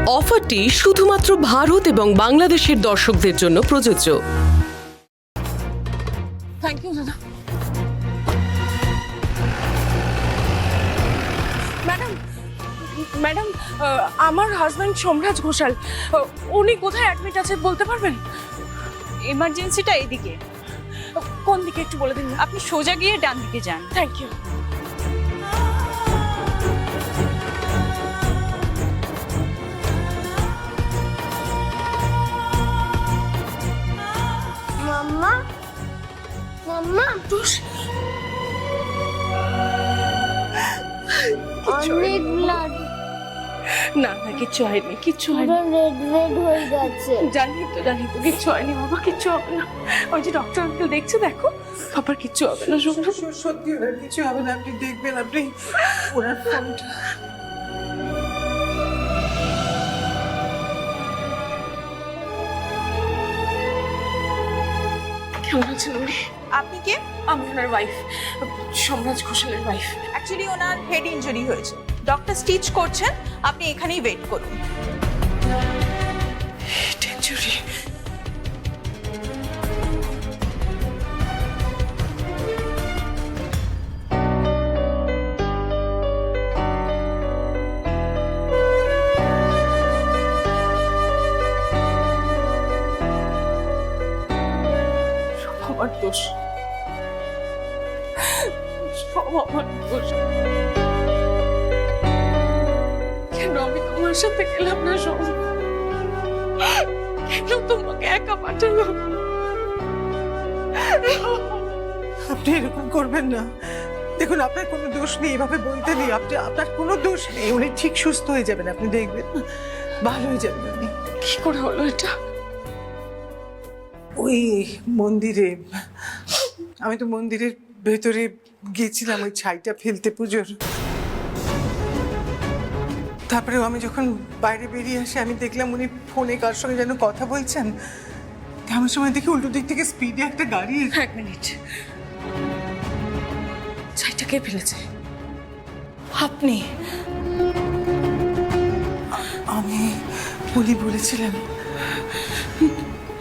অফারটি শুধুমাত্র ভারত এবং বাংলাদেশের দর্শকদের জন্য প্রযোজ্য। থ্যাংক ইউ দাদা। ম্যাডাম ম্যাডাম আমার হাজব্যান্ড সোমরাজ ঘোষাল, উনি কোথায় অ্যাডমিট আছে বলতে পারবেন? এমার্জেন্সিটা এদিকে। কোন দিকে একটু বলে দিন। আপনি সোজা গিয়ে ডান দিকে যান। Thank you. মাম্মা মাম্মা অনেক ব্লাড, না না কিচ্ছু হয়নি, কিচ্ছু পুরো হয়নি। রেড রেড হয়ে গেছে। জানি তো কিচ্ছু হয়নি বাবা, কিচ্ছু হবে না। ওই যে ডক্টর আঙ্কেল দেখছে, দেখো বাবার কিচ্ছু হবে না। সত্যি ওনার কিছু হবে না, আপনি দেখবেন, আপনি ওনার ফোনটা। কেমন আছেন উনি? আপনি কে? আমি ওনার ওয়াইফ, সোমরাজ ঘোষালের ওয়াইফ। অ্যাকচুয়ালি ওনার হেড ইনজুরি হয়েছে, ডক্টর স্টিচ করছেন, আপনি এখানেই ওয়েট করুন। ডেঞ্জুরি। আমার দোষ, সব আমার দোষ। কেন আমি তোমার সাথে গেলাম না? সব কেন তোমাকে একা পাঠালো? আপনি এরকম করবেন না। দেখুন, আপনার কোনো দোষ নেই, এভাবে বলতে নেই। আপনার কোনো দোষ নেই, উনি ঠিক সুস্থ হয়ে যাবেন, আপনি দেখবেন, ভালো হয়ে যাবেন উনি। কি করে হলো এটা? ওই মন্দিরে, আমি তো মন্দিরের ভেতরে গিয়েছিলাম ওই ছাইটা ফেলতে পুজোর। তারপরে আমি যখন বাইরে বেরিয়ে আসি, আমি দেখলাম উনি ফোনে কার সঙ্গে যেন কথা বলছেন। এমন সময় দেখি উল্টো দিক থেকে স্পিডে একটা গাড়ি। এক মিনিট, ছাইটা কে ফেলেছে? আপনি? আমি, উনি বলেছিলেন।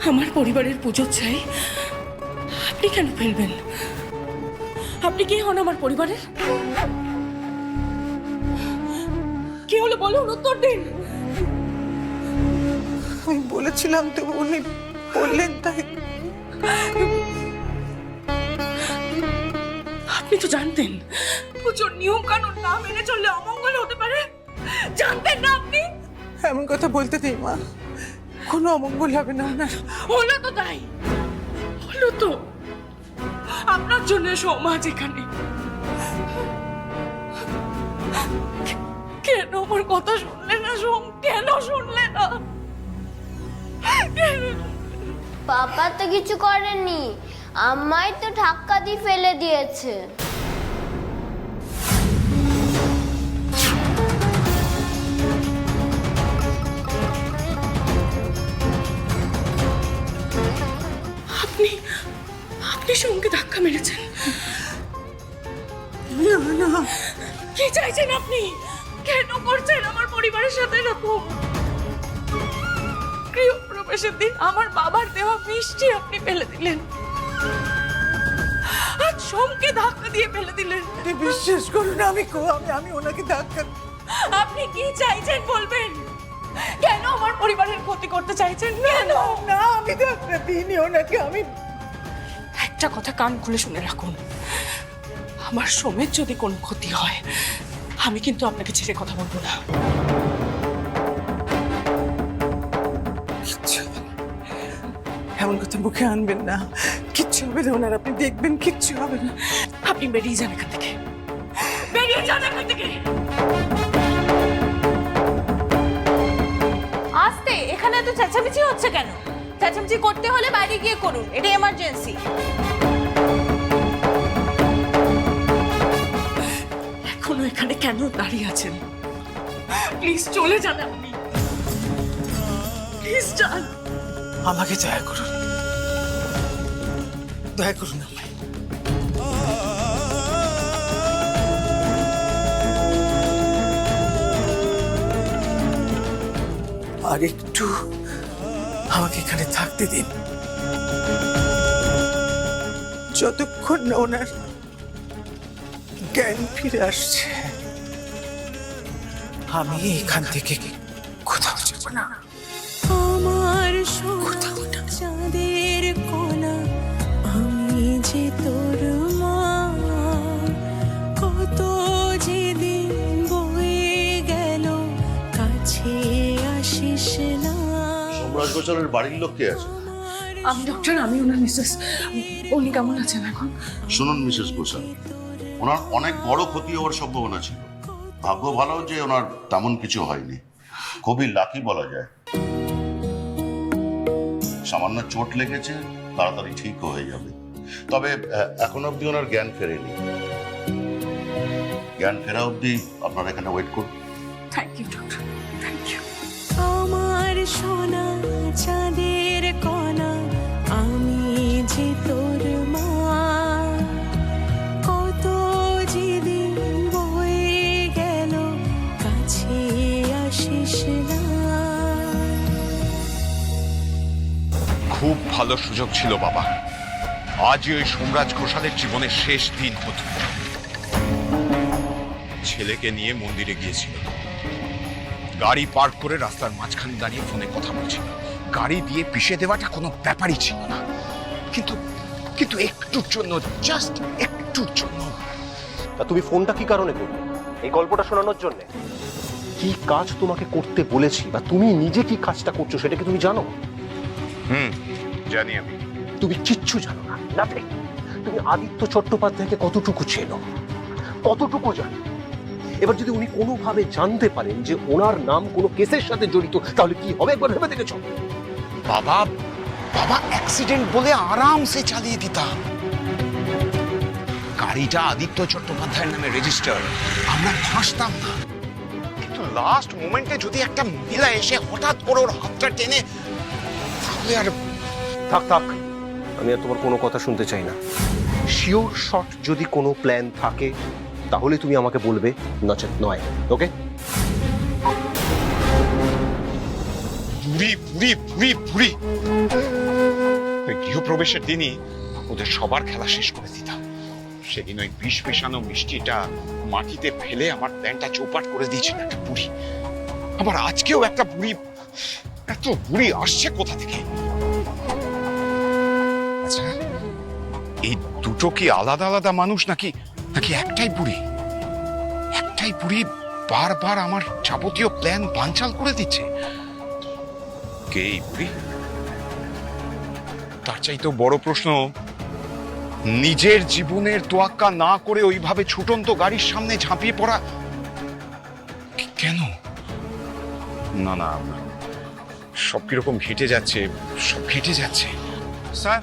আমার পরিবারের পুজোর চাই, আপনি কেন ফেলবেন? আপনি কি হন আমার পরিবারের? কি হলো বলুন, উত্তর দিন। আমি বলেছিলাম তো, উনি বললেন তাই। আপনি তো জানতেন পুজোর নিয়ম কানুন না মেনে চললে অমঙ্গল হতে পারে, জানতেন না আপনি? এমন কথা বলতে নেই মা, কোনো অমঙ্গল হবে না ওনার। হলো তো, তাই হলো তো। আপনার জন্য সমাজ এখানে। কেন আমার কথা শুনলে না সোম? কেন শুনলে না? পাপা তো কিছু করেনি, আমায় তো ধাক্কা দিয়ে ফেলে দিয়েছে। আপনি আপনি সোমকে ধাক্কা মেরেছেন? না না, কি চাইছেন আপনি? কেন করছেন আমার পরিবারের সাথে এরকম? গৃহপ্রবেশের দিন আমার বাবার দেওয়া মিষ্টি আপনি ফেলে দিলেন, আজ সোমকে ধাক্কা দিয়ে ফেলে দিলেন। আপনি বিশ্বাস করুন, আমি ওনাকে ধাক্কা। আপনি কি চাইছেন বলবেন? কেন আমার পরিবারের ক্ষতি করতে চাইছেন? কেন? না, আমি ধাক্কা দিইনি ওনাকে। আমি একটা কথা কান খুলে শুনে রাখুন, আমার সোমের যদি কোনো ক্ষতি হয়, আমি কিন্তু আপনাকে ছেড়ে কথা বলবো না। কিচ্ছু হবে না, এমন কথা মুখে আনবেন না। কিচ্ছু হবে না ওনার, আপনি দেখবেন, কিচ্ছু হবে না। আপনি বেরিয়ে যান এখান থেকে, বেরিয়ে যান এখান থেকে। আস্তে, এখানে এত চেঁচামেচি হচ্ছে কেন? চেঁচামেচি করতে হলে বাইরে গিয়ে করুন, এটা এমার্জেন্সি। এখনো এখানে কেন দাঁড়িয়ে আছেন? প্লিজ চলে যান আপনি, প্লিজ যান। আমাকে দয়া করুন, দয়া করুন আমায়। আর একটু আমাকে এখানে থাকতে দিন, যতক্ষণ না ওনার জ্ঞান ফিরে আসছে। আমি এখান থেকে কোথাও যাব না। আমার সোনা চাঁদের কোনা, আমি যে তোর মা, কত যে দিন বয়ে গেল, কাছে আসিস না। সোমরাজ গোচালের বাড়ির লোক কে আছে? আমি ডক্টর, আমি ওনার মিসেস। উনি কেমন আছেন এখন? শুনুন মিসেস গোচাল, ওনার অনেক বড় ক্ষতি হওয়ার সম্ভাবনা ছিল। ভাগ্য ভালো যে ওনার তেমন কিছু হয়নি, খুবই লাকি বলা যায়। সামান্য চোট লেগেছে, তাড়াতাড়ি ঠিক হয়ে যাবে। তবে এখন অবধি ওনার জ্ঞান ফেরেনি। জ্ঞান ফেরা অবধি আপনারা এখানে ওয়েট করুন। Thank you doctor, thank you. আমার সোনা চাঁদের কোনা, আমি যে তোর মা, কত যে দিন বয়ে গেল, কাছে আসিস না। খুব ভালো সুযোগ ছিল বাবা, আজই ওই সোমরাজ ঘোষালের জীবনের শেষ দিন হতো। ছেলেকে নিয়ে মন্দিরে গিয়েছিল, গাড়ি পার্ক করে রাস্তার মাঝখানে দাঁড়িয়ে ফোনে কথা বলছিল। গাড়ি দিয়ে পিষে দেওয়াটা কোনো ব্যাপারই ছিল না, কিন্তু কিন্তু একটুর জন্য, জাস্ট একটুর জন্য। তা তুমি ফোনটা কি কারণে করলে? এই গল্পটা শোনানোর জন্য? কি কাজ তোমাকে করতে বলেছি বা তুমি নিজে কি কাজটা করছো সেটা কি তুমি জানো? জানি আমি। তুমি কিচ্ছু জানো না, নাথিং। তুমি আদিত্য চট্টোপাধ্যায়কে কতটুকু চেনো, কতটুকু জানো? এবার যদি উনি কোনোভাবে জানতে পারেন যে ওনার নাম কোনো কেসের সাথে জড়িত, তাহলে কি হবে একবার ভেবে দেখেছো? বাবা বাবা অ্যাক্সিডেন্ট বলে আরামসে চালিয়ে দিতাম। গাড়িটা আদিত্য চট্টোপাধ্যায়ের নামে রেজিস্টার, আমরা ফাঁসতাম না। কিন্তু লাস্ট মোমেন্টে যদি একটা মহিলা এসে হঠাৎ করে ওর হাতটা টেনে, তাহলে আর থাক থাক, আমি আর তোমার কোনো কথা শুনতে চাই না। শিওর শট যদি কোনো প্ল্যান থাকে তাহলে তুমি আমাকে বলবে, নচেত নয়। ওকে? বুড়ি বুড়ি বুড়ি বুড়ি, ওই গৃহপ্রবেশের দিনই ওদের সবার খেলা শেষ করে দিতাম। সেদিন ওই বিষ মেশানো মিষ্টিটা মাটিতে ফেলে আমার প্ল্যানটা চৌপাট করে দিয়েছিল একটা বুড়ি। আবার আজকেও একটা বুড়ি, এত বুড়ি আসছে কোথা থেকে? আচ্ছা, এই দুটো কি আলাদা আলাদা মানুষ নাকি নাকি একটাই বুড়ি? একটাই বুড়ি বারবার আমার যাবতীয় প্ল্যান বানচাল করে দিচ্ছে। কে এই বুড়ি? তার চাইতেও বড় প্রশ্ন, নিজের জীবনের তোয়াক্কা না করে ওইভাবে ছুটন্ত গাড়ির সামনে ঝাঁপিয়ে পড়া কেন? না না, সব কিরকম ঘেটে যাচ্ছে, সব ঘেটে যাচ্ছে। স্যার,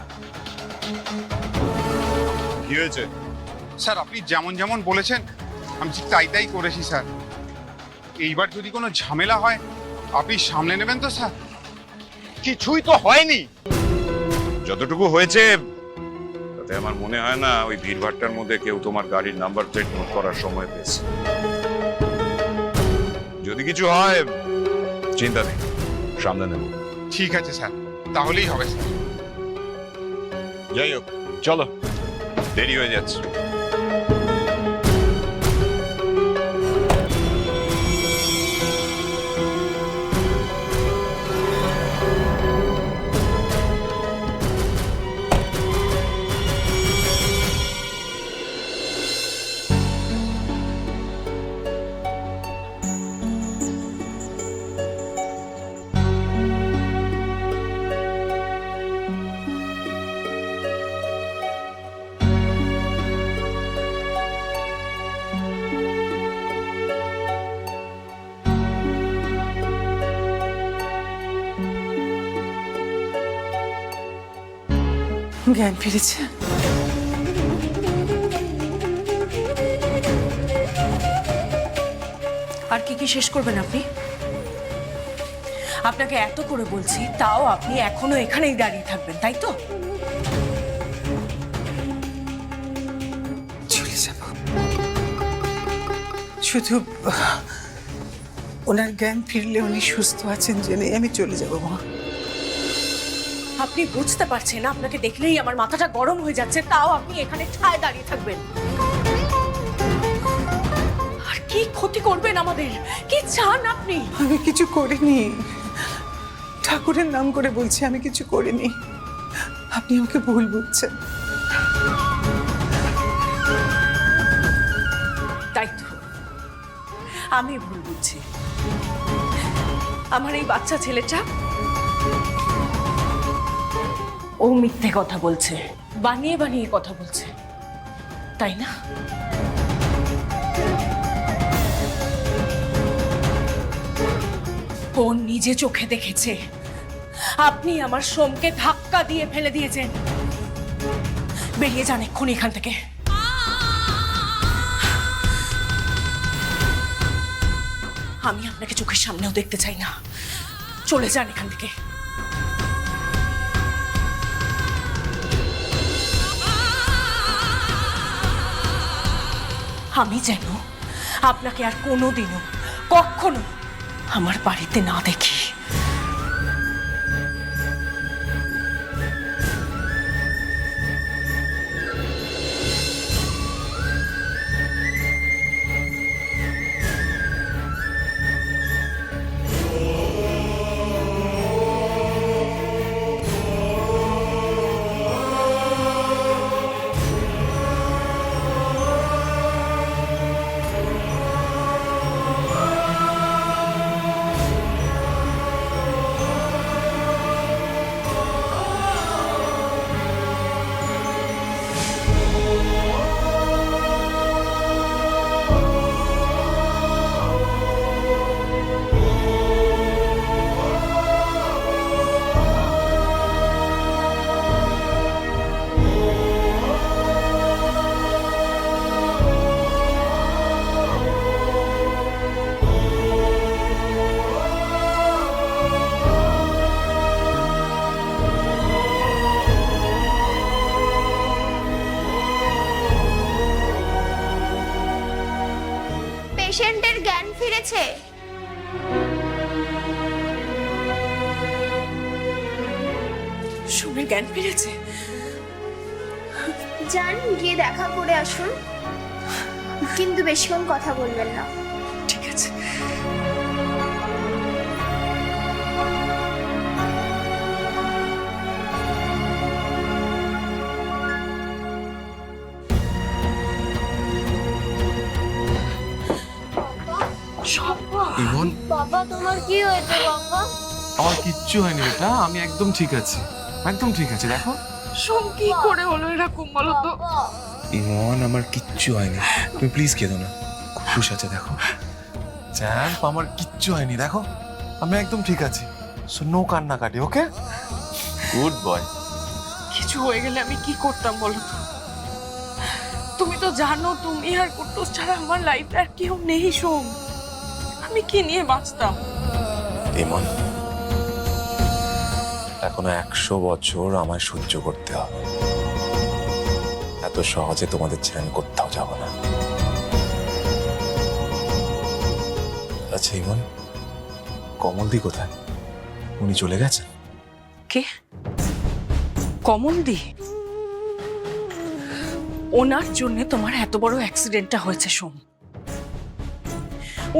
কি হয়েছে? স্যার, আপনি যেমন যেমন বলেছেন আমি ঠিক তাই তাই করেছি স্যার। এইবার যদি কোনো ঝামেলা হয় আপনি সামলে নেবেন তো স্যার? কিছুই তো হয়নি। যতটুকু হয়েছে তাতে আমার মনে হয় না ওই ভিড়ভাট্টার মধ্যে কেউ তোমার গাড়ির নাম্বার প্লেট নোট করার সময় পেয়েছে। যদি কিছু হয় চিন্তা নেই, সামনে নেব। ঠিক আছে স্যার, তাহলেই হবে স্যার। যাই হোক, চলো, দেরি হয়ে যাচ্ছে। জ্ঞান ফিরেছে। আর কি কি শেষ করবেন আপনি? আপনাকে এত করে বলছি, তাও আপনি এখনো এখানেই দাঁড়িয়ে থাকবেন, তাই তো? চলে যাব, শুধু ওনার জ্ঞান ফিরলে উনি সুস্থ আছেন জেনে আমি চলে যাব মা। আপনি বুঝতে পারছেন না, আপনাকে দেখলেই আমার মাথাটা গরম হয়ে যাচ্ছে, তাও আপনি এখানে ঠায় দাঁড়িয়ে থাকবেন। আর কি ক্ষতি করবেন আমাদের? কি চান আপনি? আমি কিছু করিনি, ঠাকুরের নাম করে বলছি আমি কিছু করিনি। আপনি আমাকে ভুল বুঝছেন। তাই তো, আমি ভুল বুঝছি। আমার এই বাচ্চা ছেলেটা ও মিথ্যে কথা বলছে, বানিয়ে বানিয়ে কথা বলছে, তাই না? ও নিজে চোখে দেখেছে আপনি আমার সোমকে ধাক্কা দিয়ে ফেলে দিয়েছেন। বেরিয়ে যান এক্ষুনি এখান থেকে। আমি আপনাকে চোখের সামনেও দেখতে চাই না, চলে যান এখান থেকে। আমি যেন আপনাকে আর কোনোদিনও কখনো আমার বাড়িতে না দেখি। পেশেন্টের জ্ঞান ফিরেছে। সোমের জ্ঞান ফিরেছে? যান গিয়ে দেখা করে আসুন, কিন্তু বেশিক্ষণ কথা বলবেন না। ঠিক আছে। ইমন, বাবা তোমার কি হয়েছে বাবা? আমার কিচ্ছু হয়নি বেটা, আমি একদম ঠিক আছি, একদম ঠিক আছে। দেখো সোম কি করে হলো এরকম বলো তো? ইমন, আমার কিচ্ছু হয়নি, তুমি প্লিজ কেঁদো না, খুশ আছে দেখো। চ্যাম্প, আমার কিচ্ছু হয়নি, দেখো আমি একদম ঠিক আছি। সো নো কান্নাকাটি, ওকে? Good boy. কিছু হয়ে গেলে আমি কি করতাম বলো তো? তুমি তো জানো তুমি আর কুট্টুস ছাড়া আমার লাইফে আর কেউ নেই সোম। আমি কি নিয়ে বাঁচতাম? ইমন, এখনো 100 বছর আমায় সহ্য করতে হবে, এত সহজে তোমাদের ছেড়ে আমি কোথাও যাব না। আচ্ছা ইমন, কমলদি কোথায়? উনি চলে গেছেন? কে? কমলদি? ওনার জন্য তোমার এত বড় অ্যাক্সিডেন্টটা হয়েছে সোম।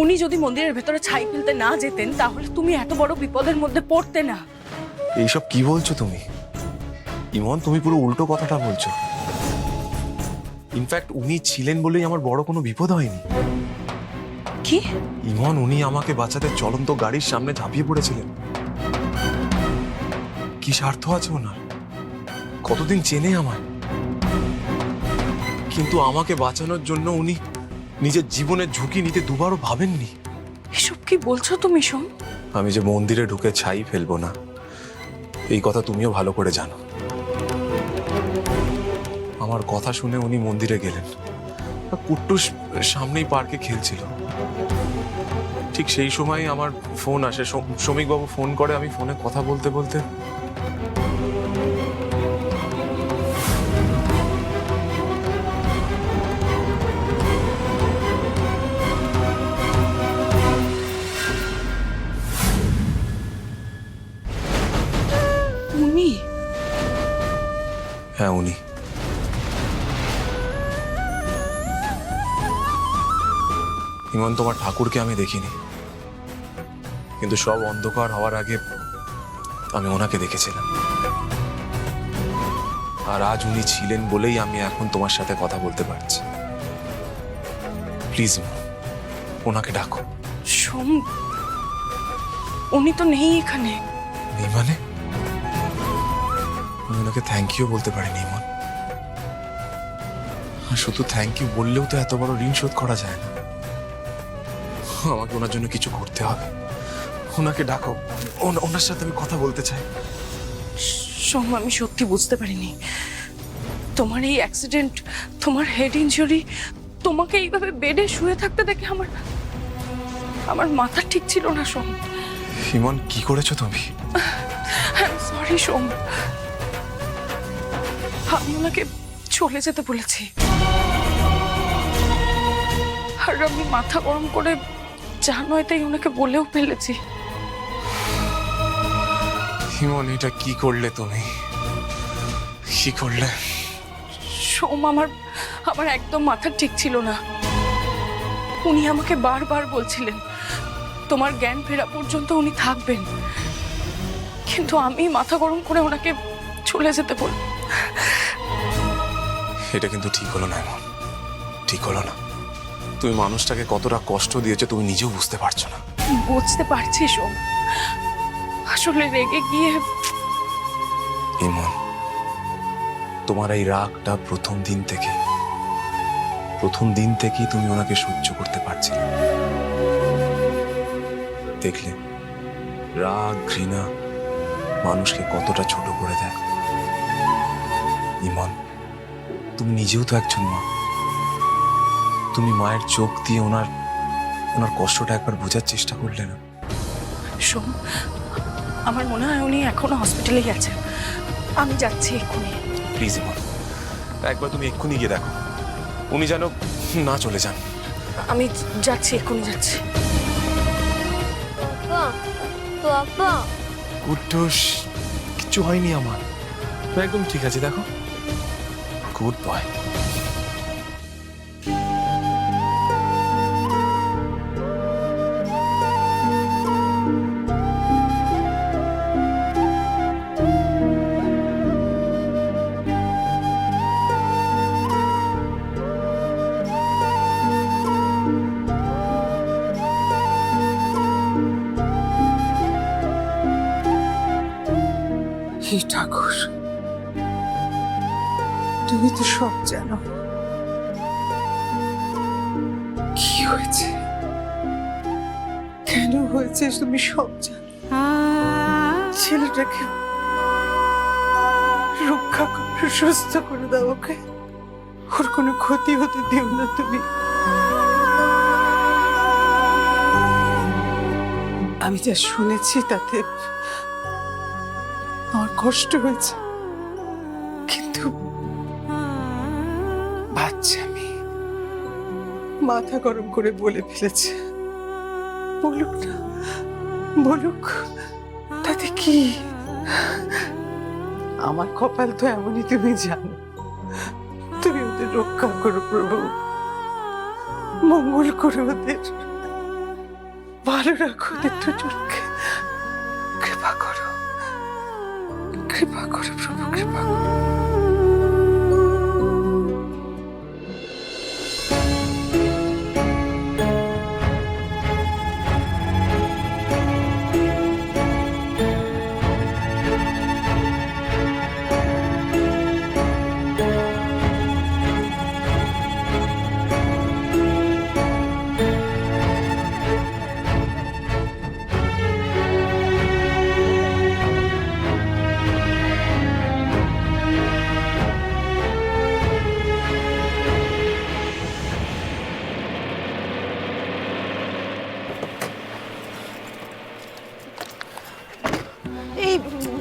উনি যদি মন্দিরের ভেতরে ছাই ফেলতে না যেতেন তাহলে তুমি এত বড় বিপদের মধ্যে পড়তে না। এইসব কি বলছো তুমি ইমন? তুমি পুরো উল্টো কথাটা বলছো। ইনফ্যাক্ট উনি ছিলেন বলেই আমার বড় কোনো বিপদ হয়নি। কি? ইমন, উনি আমাকে বাঁচাতে চলন্ত গাড়ির সামনে ঝাঁপিয়ে পড়েছিলেন। কি স্বার্থ আছে ওনার? কতদিন চেনে আমায়, কিন্তু আমাকে বাঁচানোর জন্য উনি নিজের জীবনের ঝুঁকি নিতে দুবারও ভাবেননি। এসব কি বলছো তুমি সোম? আমি যে মন্দিরে ঢুকে ছাই ফেলবো না, এই কথা তুমিও ভালো করে জানো। আমার কথা শুনে উনি মন্দিরে গেলেন, কুট্টুস সামনেই পার্কে খেলছিল। ঠিক সেই সময় আমার ফোন আসে, শ্রমিকবাবু ফোন করে, আমি ফোনে কথা বলতে বলতে হ্যাঁ উনি। ইমন, তোমার ঠাকুরকে আমি দেখিনি, কিন্তু সব অন্ধকার হওয়ার আগে আমি ওনাকে দেখেছিলাম। আর আজ উনি ছিলেন বলেই আমি এখন তোমার সাথে কথা বলতে পারছি। প্লিজ ওনাকে ডাকো। সোম, উনি তো নেই এখানে। নেই মানে? আমি ওনাকে থ্যাংক ইউ বলতে পারিনি ইমন। আর শুধু থ্যাংক ইউ বললেও তো এত বড় ঋণ শোধ করা যায় না। আমাকে ওনার জন্য কিছু করতে হবে। ওনাকে ডাকো, ওনার সাথে আমি কথা বলতে চাই। সোম, আমি সত্যি বুঝতে পারিনি তোমার এই অ্যাক্সিডেন্ট, তোমার হেড ইনজুরি, তোমাকে এইভাবে বেডে শুয়ে থাকতে দেখে আমার মাথা ঠিক ছিল না সোম। ইমন, কি করেছো তুমি? সরি সোম, আমি ওনাকে চলে যেতে বলেছি। আর আমি মাথা গরম করে যা নয় তাই ওনাকে বলেও ফেলেছি। ইমন, এটা কি করলে তুমি? কি করলে? সোম, আমার একদম মাথা ঠিক ছিল না। উনি আমাকে বারবার বলছিলেন তোমার জ্ঞান ফেরা পর্যন্ত উনি থাকবেন, কিন্তু আমি মাথা গরম করে ওনাকে চলে যেতে বল। এটা কিন্তু ঠিক হলো না ইমন, ঠিক হলো না। তুমি মানুষটাকে কতটা কষ্ট দিয়েছো তুমি নিজেও বুঝতে পারছো না। বুঝতে পারছি সোম, আসলে রেগে গিয়ে। ইমন, তোমার এই রাগটা প্রথম দিন থেকেই তুমি ওনাকে সহ্য করতে পারছিলে। দেখলে রাগ, ঘৃণা মানুষকে কতটা ছোট করে দেয়। ইমন, তুমি নিজেও তো একজন মা। তুমি মায়ের চোখ দিয়ে ওনার কষ্টটা একবার বোঝার চেষ্টা করলে না? সোম, আমার মনে হয় উনি এখনো হসপিটালেই আছেন। আমি যাচ্ছি এক্ষুনি। প্লিজ ইমন, একবার তুমি এক্ষুনি গিয়ে দেখো উনি যেন না চলে যান। আমি যাচ্ছি, এক্ষুনি যাচ্ছি। পাপা, কুট্টুস, কিচ্ছু হয়নি আমার, তো একদম ঠিক আছে। দেখো, গুড বয়। হে ঠাকুর, তুমি তো সব জানো। কি হয়েছে, কেন হয়েছে, তুমি সব জানো। ছেলেটাকে রক্ষা করো, সুস্থ করে দাও ওকে। ওর কোনো ক্ষতি হতে দিও না তুমি। আমি যা শুনেছি তাতে আমার কষ্ট হয়েছে, কিন্তু বাচ্চা মেয়ে মাথা গরম করে বলে ফেলেছে। বলুক না, বলুক, তাতে কি? আমার কপাল তো এমনই, তুমি জানো। তুমি ওদের রক্ষা করো প্রভু, মঙ্গল করো ওদের, ভালো রাখো ওদের দুজনকে। কৃপা করো, কৃপা করো প্রভু, কৃপা করো।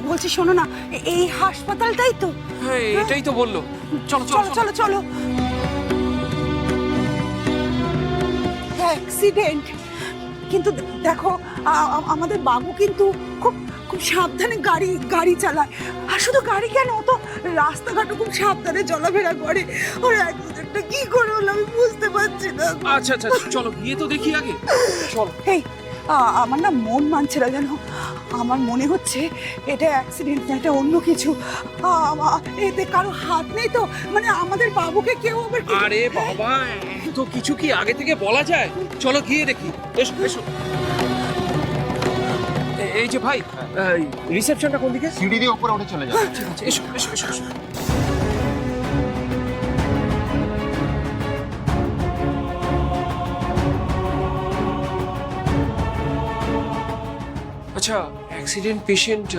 বলছি শোনো না, এই হাসপাতালটাই তো। হ্যাঁ, এটাই তো বললো। চলো চলো চলো চলো। অ্যাক্সিডেন্ট, কিন্তু দেখো আমাদের বাবু কিন্তু খুব খুব সাবধানে গাড়ি চালায়। আর শুধু গাড়ি কেন, ও তো রাস্তাঘাটও খুব সাবধানে চলাফেরা করে। ওর অ্যাক্সিডেন্টটা কি করে হলো আমি বুঝতে পারছি না। আচ্ছা আচ্ছা চলো গিয়ে তো দেখি আগে, চলো। এই আমার না মন মানছে না জানো, আমার মনে হচ্ছে এটা অ্যাক্সিডেন্ট না, এটা অন্য কিছু। এতে কারো হাত নেই তো, মানে আমাদের বাবুকে কেউ আবার আরে বাবা, তো কিছু কি আগে থেকে বলা যায়? চলো গিয়ে দেখি, এসো এসো। এই যে ভাই, রিসেপশনটা কোন দিকে? সিঁড়ি দিয়ে উপরে উঠে চলে যাবে। ঠিক আছে, এসো এসো এসো এসো। আচ্ছা, অ্যাক্সিডেন্ট পেশেন্ট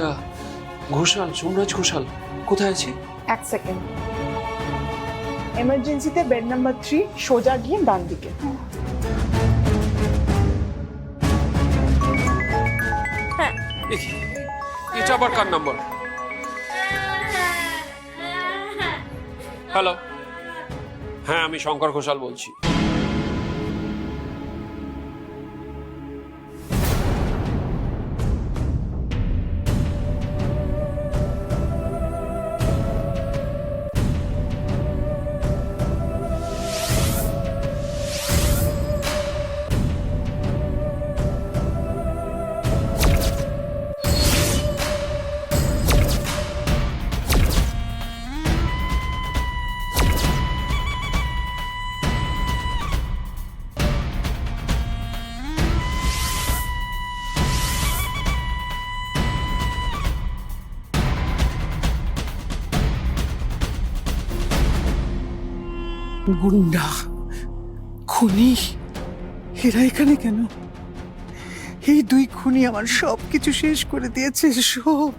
ঘোষাল, সোমরাজ ঘোষাল কোথায় আছে? এক সেকেন্ড, এমার্জেন্সিতে বেড নাম্বার 3, সোজা গিয়ে ডান দিকে। দেখি এটা আবার কার নাম্বার? হ্যালো, হ্যাঁ আমি শঙ্কর ঘোষাল বলছি। গুন্ডা, খুনি, এরা এখানে কেন? এই 2 খুনি আমার সব কিছু শেষ করে দিয়েছে, সব।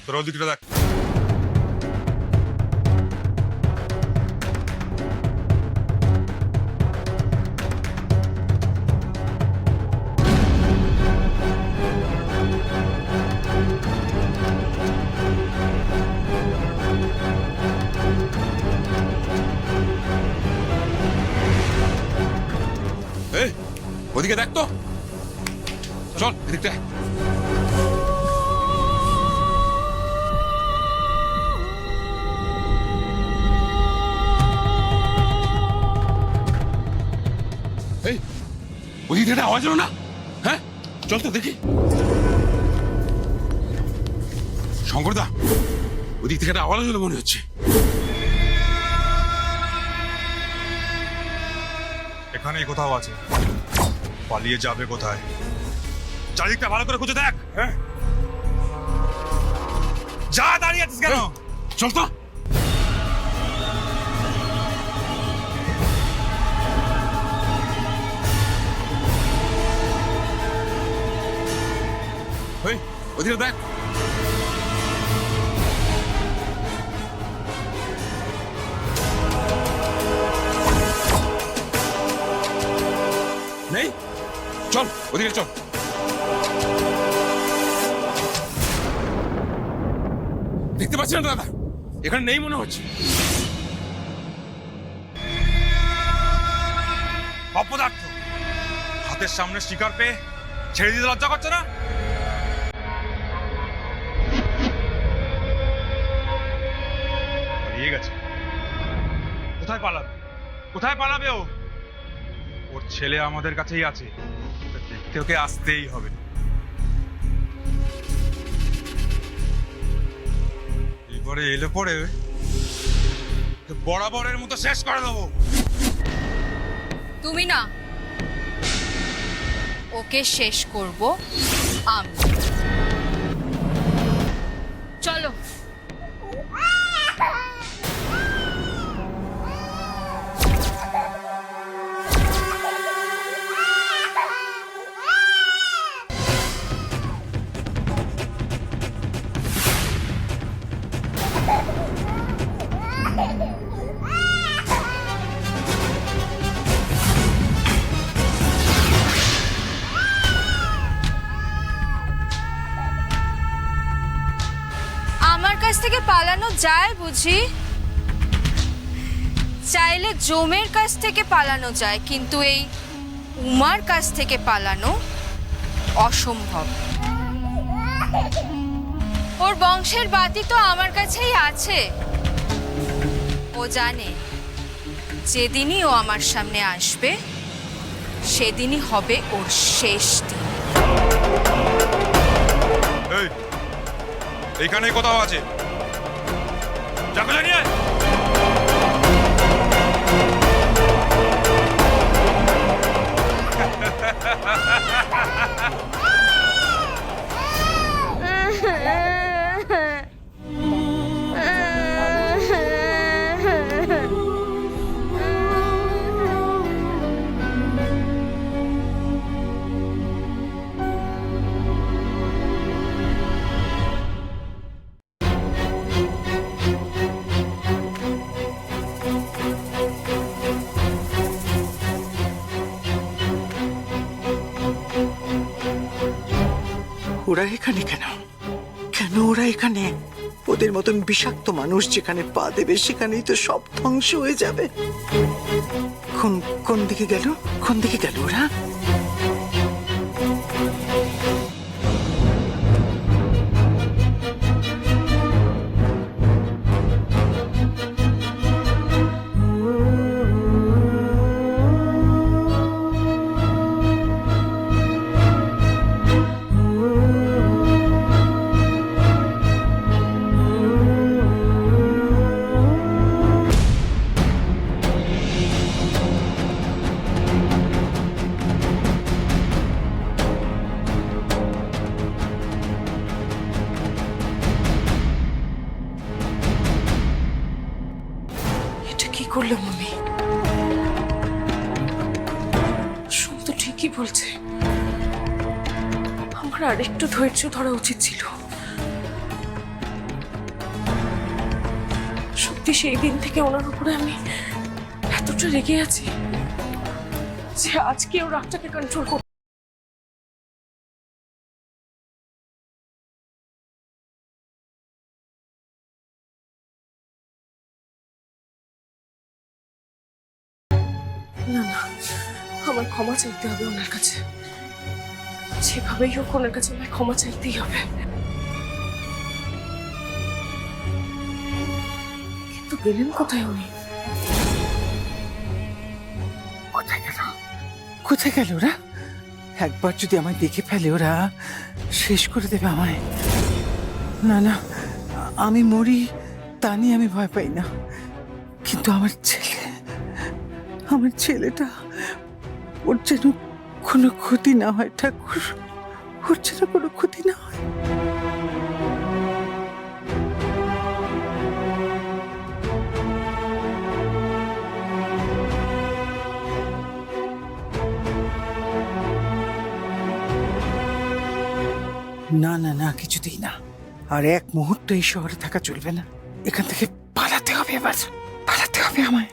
তোর ওদিকটা দেখ। এই ওদিকে দেখ তো, চল এদিকটা। ওদিক থেকে আওয়াজ হলো না? হ্যাঁ চল তো দেখি। শঙ্করদা, ওদিক থেকে আওয়াজ হলো মনে হচ্ছে। এখানেই কোথাও আছে, পালিয়ে যাবে কোথায়? চারিদিকটা ভালো করে খুঁজে দেখ। হ্যাঁ যা, দাঁড়িয়ে আছিস কেন? চল তো। ওদিকে দেখ। নেই, চল ওদিকে চল। দেখতে পাচ্ছি না দাদা, এখানে নেই মনে হচ্ছে। অপদার্থ, হাতের সামনে শিকার পেয়ে ছেড়ে দিতে লজ্জা করছে না? পালিয়ে গেছে। কোথায় পালাবে? কোথায় পালাবে ও? ওর ছেলে আমাদের কাছেই আছে, ওকে দেখতে ওকে আসতেই হবে। এবারে এলে পরে ওকে বরাবরের মতো শেষ করে দেবো। তুমি না, ওকে শেষ করব আমি। চলো। আমার কাছ থেকে পালানো যায় বুঝি? চাইলে জমের কাছ থেকে পালানো যায়, কিন্তু এই উমার কাছ থেকে পালানো অসম্ভব। ওর বংশের বাতি তো আমার কাছেই আছে। ও জানে যেদিনই ও আমার সামনে আসবে সেদিনই হবে ওর শেষ দিন। এইখানে কোথাও আছে, যাকে জানিয়ে ওরা এখানে কেন? কেন ওরা এখানে? ওদের মতন বিষাক্ত মানুষ যেখানে পা দেবে সেখানেই তো সব ধ্বংস হয়ে যাবে। কোন দিকে গেল? কোন দিকে গেল ওরা? কি করলো মমি? সোম তো ঠিকই বলছে, আমার আরেকটু ধৈর্য ধরা উচিত ছিল। সত্যি সেই দিন থেকে ওনার উপরে আমি এতটা রেগে আছি যে আজকে ওর রাগটাকে কন্ট্রোল করতে। না না, আমার ক্ষমা চাইতে হবে ওনার কাছে। যেভাবেই হোক ওনার কাছে আমায় ক্ষমা চাইতেই হবে। কিন্তু গেলেন কোথায় উনি? কোথায় গেল? কোথায় গেল ওরা? একবার যদি আমায় দেখে ফেলে ওরা শেষ করে দেবে আমায়। না না, আমি মরি তা নিয়ে আমি ভয় পাই না, কিন্তু আমার ছেলেটা, ওর যেন কোনো ক্ষতি না হয় ঠাকুর, ওর যেন কোনো ক্ষতি না হয়। না না না, কিছুতেই না। আর এক মুহূর্ত এই শহরে থাকা চলবে না। এখান থেকে পালাতে হবে, এবার পালাতে হবে আমায়।